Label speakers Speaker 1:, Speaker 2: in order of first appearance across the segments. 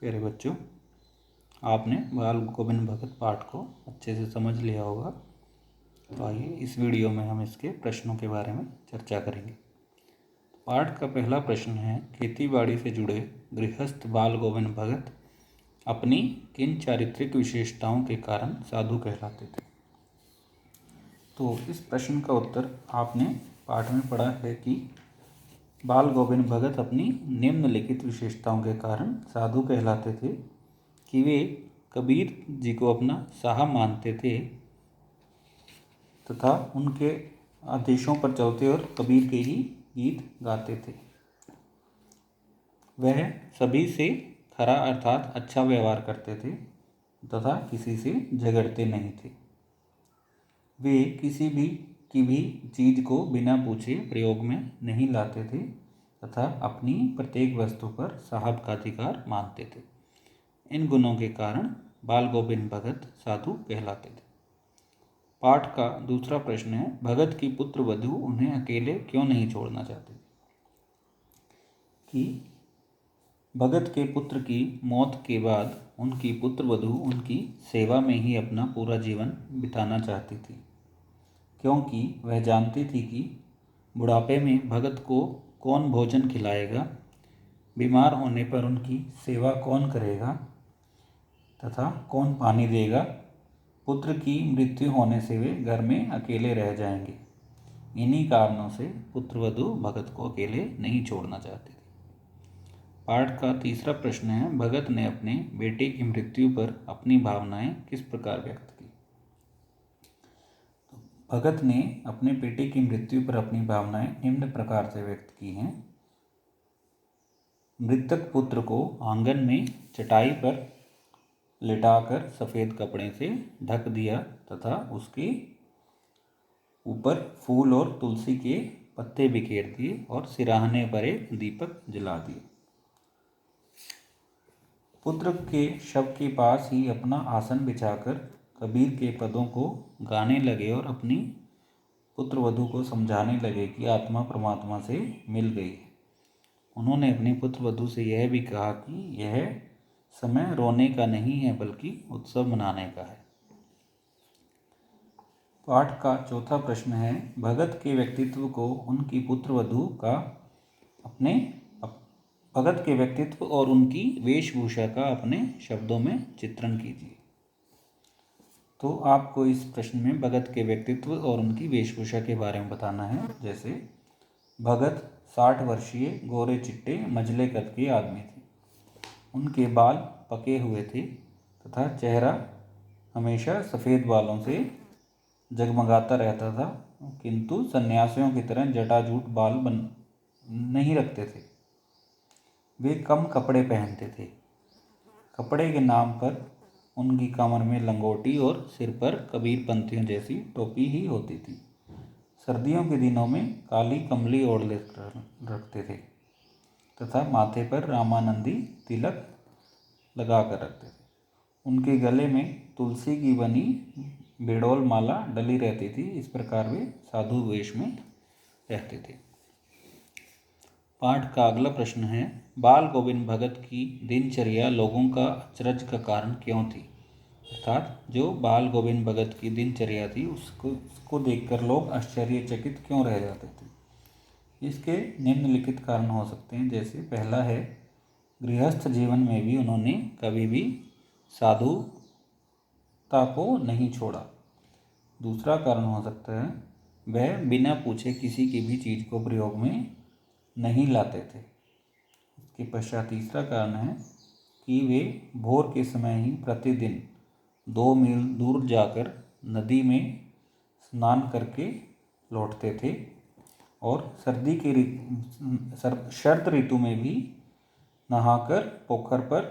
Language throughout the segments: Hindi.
Speaker 1: प्यारे बच्चों, आपने बाल गोविंद भगत पाठ को अच्छे से समझ लिया होगा। तो आइए इस वीडियो में हम इसके प्रश्नों के बारे में चर्चा करेंगे। पाठ का पहला प्रश्न है, खेतीबाड़ी से जुड़े गृहस्थ बाल गोविंद भगत अपनी किन चारित्रिक विशेषताओं के कारण साधु कहलाते थे। तो इस प्रश्न का उत्तर आपने पाठ में पढ़ा है कि बाल गोविंद भगत अपनी निम्नलिखित विशेषताओं के कारण साधु कहलाते थे कि वे कबीर जी को अपना साहब मानते थे तथा उनके आदेशों पर चलते और कबीर के ही गीत गाते थे। वह सभी से खरा अर्थात अच्छा व्यवहार करते थे तथा किसी से झगड़ते नहीं थे। वे किसी भी चीज़ को बिना पूछे प्रयोग में नहीं लाते थे तथा अपनी प्रत्येक वस्तु पर साहब का अधिकार मानते थे। इन गुणों के कारण बाल गोविंद भगत साधु कहलाते थे। पाठ का दूसरा प्रश्न है, भगत की पुत्र वधू उन्हें अकेले क्यों नहीं छोड़ना चाहते। कि भगत के पुत्र की मौत के बाद उनकी पुत्र वधू उनकी सेवा में ही अपना पूरा जीवन बिताना चाहती थी, क्योंकि वह जानती थी कि बुढ़ापे में भगत को कौन भोजन खिलाएगा, बीमार होने पर उनकी सेवा कौन करेगा तथा कौन पानी देगा। पुत्र की मृत्यु होने से वे घर में अकेले रह जाएंगे। इन्हीं कारणों से पुत्रवधू भगत को अकेले नहीं छोड़ना चाहती थी। पाठ का तीसरा प्रश्न है, भगत ने अपने बेटे की मृत्यु पर अपनी भावनाएं किस प्रकार व्यक्त की। भगत ने अपने बेटे की मृत्यु पर अपनी भावनाएं निम्न प्रकार से व्यक्त की हैं। मृतक पुत्र को आंगन में चटाई पर लिटाकर सफ़ेद कपड़े से ढक दिया तथा उसके ऊपर फूल और तुलसी के पत्ते बिखेर दिए और सिराहने पर एक दीपक जला दिया। पुत्र के शव के पास ही अपना आसन बिछाकर कबीर के पदों को गाने लगे और अपनी पुत्रवधू को समझाने लगे कि आत्मा परमात्मा से मिल गई है। उन्होंने अपनी पुत्रवधू से यह भी कहा कि यह समय रोने का नहीं है बल्कि उत्सव मनाने का है। पाठ का चौथा प्रश्न है, भगत के व्यक्तित्व को उनकी पुत्रवधू का अपने भगत के व्यक्तित्व और उनकी वेशभूषा का अपने शब्दों में चित्रण कीजिए। तो आपको इस प्रश्न में भगत के व्यक्तित्व और उनकी वेशभूषा के बारे में बताना है। जैसे भगत 60 वर्षीय गोरे चिट्टे मझले कद के आदमी थे। उनके बाल पके हुए थे तथा चेहरा हमेशा सफ़ेद बालों से जगमगाता रहता था, किंतु सन्यासियों की तरह जटाजूट बाल नहीं रखते थे। वे कम कपड़े पहनते थे। कपड़े के नाम पर उनकी कमर में लंगोटी और सिर पर कबीर पंथियों जैसी टोपी ही होती थी। सर्दियों के दिनों में काली कमली ओढ़ रखते थे तथा माथे पर रामानंदी तिलक लगा कर रखते थे। उनके गले में तुलसी की बनी बेडोल माला डली रहती थी। इस प्रकार वे साधु वेश में रहते थे। पाठ का अगला प्रश्न है, बाल गोविंद भगत की दिनचर्या लोगों का अचरज का कारण क्यों थी। अर्थात जो बाल गोविंद भगत की दिनचर्या थी उसको देखकर लोग आश्चर्यचकित क्यों रह जाते थे। इसके निम्नलिखित कारण हो सकते हैं। जैसे पहला है, गृहस्थ जीवन में भी उन्होंने कभी भी साधुता को नहीं छोड़ा। दूसरा कारण हो सकता है, वह बिना पूछे किसी की भी चीज़ को प्रयोग में नहीं लाते थे। इसके पश्चात तीसरा कारण है कि वे भोर के समय ही प्रतिदिन 2 मील दूर जाकर नदी में स्नान करके लौटते थे और शरद ऋतु में भी नहाकर पोखर पर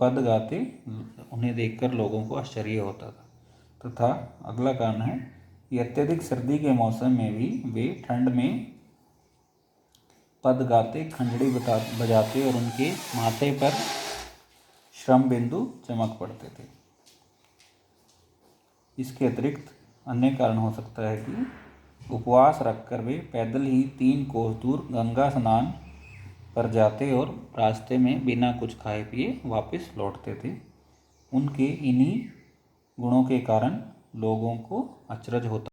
Speaker 1: पद गाते। उन्हें देखकर लोगों को आश्चर्य होता था। तथा अगला कारण है कि अत्यधिक सर्दी के मौसम में भी वे ठंड में पद गाते, खंजड़ी बजाते और उनके माथे पर श्रम बिंदु चमक पड़ते थे। इसके अतिरिक्त अन्य कारण हो सकता है कि उपवास रखकर वे पैदल ही 3 कोस दूर गंगा स्नान पर जाते और रास्ते में बिना कुछ खाए पिए वापस लौटते थे। उनके इन्हीं गुणों के कारण लोगों को अचरज होता।